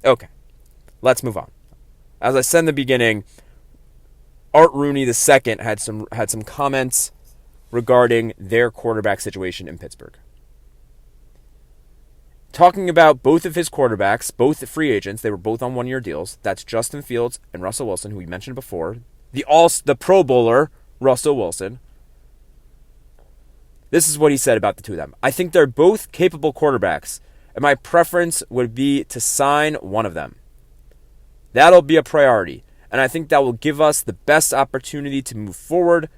Okay, let's move on. As I said in the beginning, Art Rooney II had some comments regarding their quarterback situation in Pittsburgh. Talking about both of his quarterbacks, both free agents, they were both on one-year deals. That's Justin Fields and Russell Wilson, who we mentioned before. The Pro Bowler, Russell Wilson. This is what he said about the two of them. I think they're both capable quarterbacks, and my preference would be to sign one of them. That'll be a priority, and I think that will give us the best opportunity to move forward.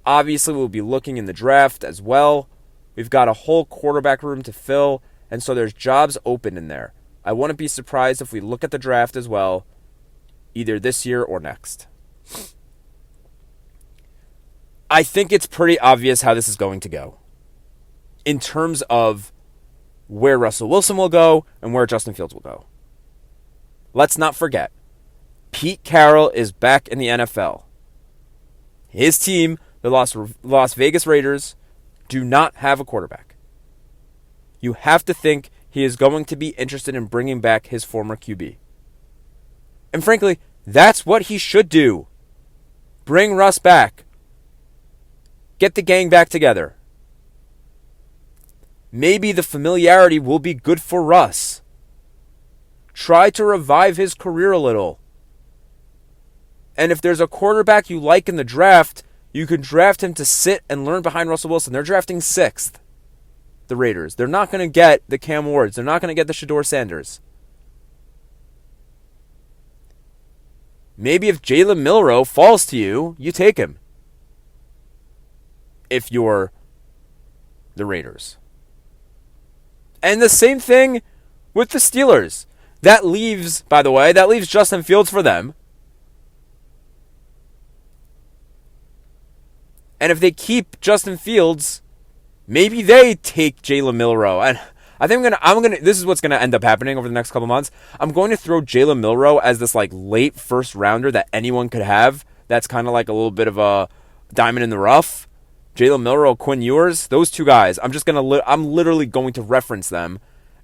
Obviously, we'll be looking in the draft as well. We've got a whole quarterback room to fill, and so there's jobs open in there. I wouldn't be surprised if we look at the draft as well, either this year or next. I think it's pretty obvious how this is going to go in terms of where Russell Wilson will go and where Justin Fields will go. Let's not forget, Pete Carroll is back in the NFL. His team, the Las Vegas Raiders, do not have a quarterback. You have to think he is going to be interested in bringing back his former QB. And frankly, that's what he should do. Bring Russ back. Get the gang back together. Maybe the familiarity will be good for Russ. Try to revive his career a little. And if there's a quarterback you like in the draft, you can draft him to sit and learn behind Russell Wilson. They're drafting 6th, the Raiders. They're not going to get the Cam Wards. They're not going to get the Shedeur Sanders. Maybe if Jalen Milroe falls to you, you take him. If you're the Raiders. And the same thing with the Steelers. That leaves Justin Fields for them. And if they keep Justin Fields, maybe they take Jalen Milroe. And I think this is what's gonna end up happening over the next couple months. I'm going to throw Jalen Milroe as this like late first rounder that anyone could have. That's kind of like a little bit of a diamond in the rough. Jalen Milroe, Quinn Ewers, those two guys. I'm literally going to reference them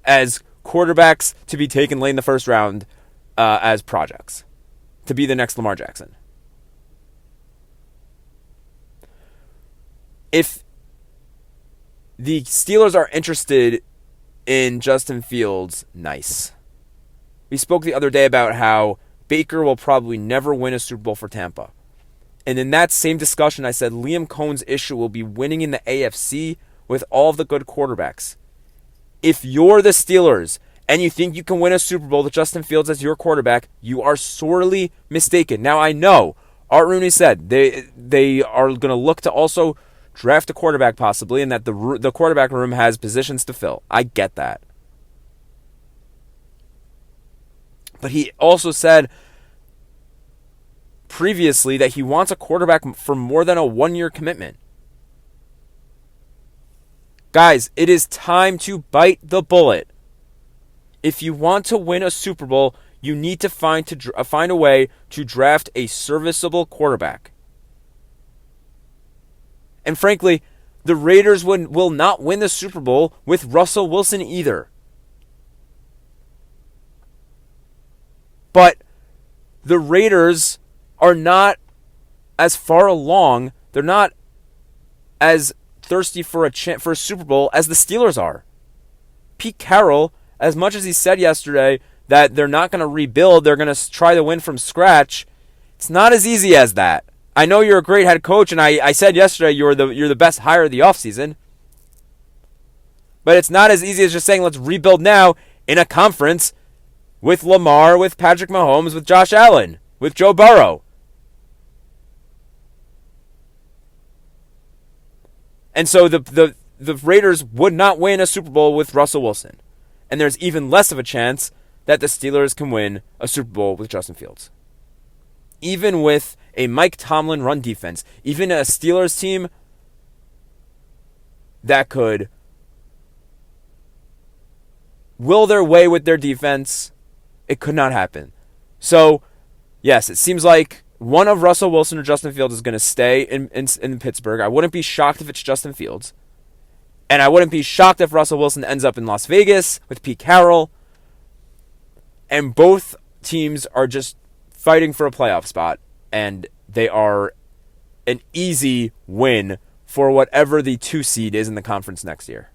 as quarterbacks to be taken late in the first round as projects to be the next Lamar Jackson. If the Steelers are interested in Justin Fields, nice. We spoke the other day about how Baker will probably never win a Super Bowl for Tampa. And in that same discussion, I said Liam Cohen's issue will be winning in the AFC with all of the good quarterbacks. If you're the Steelers and you think you can win a Super Bowl with Justin Fields as your quarterback, you are sorely mistaken. Now, I know Art Rooney said they are going to look to also draft a quarterback possibly, and that the quarterback room has positions to fill. I get that. But he also said previously that he wants a quarterback for more than a 1-year commitment. Guys, it is time to bite the bullet. If you want to win a Super Bowl, you need to find a way to draft a serviceable quarterback. And frankly, the Raiders will not win the Super Bowl with Russell Wilson either. But the Raiders are not as far along. They're not as thirsty for a Super Bowl as the Steelers are. Pete Carroll, as much as he said yesterday that they're not going to rebuild, they're going to try to win from scratch, it's not as easy as that. I know you're a great head coach, and I said yesterday you're the best hire of the offseason. But it's not as easy as just saying let's rebuild now in a conference with Lamar, with Patrick Mahomes, with Josh Allen, with Joe Burrow. And so the Raiders would not win a Super Bowl with Russell Wilson. And there's even less of a chance that the Steelers can win a Super Bowl with Justin Fields. Even with a Mike Tomlin run defense, even a Steelers team that could will their way with their defense, it could not happen. So, yes, it seems like one of Russell Wilson or Justin Fields is going to stay in Pittsburgh. I wouldn't be shocked if it's Justin Fields. And I wouldn't be shocked if Russell Wilson ends up in Las Vegas with Pete Carroll. And both teams are just fighting for a playoff spot, and they are an easy win for whatever the 2 seed is in the conference next year.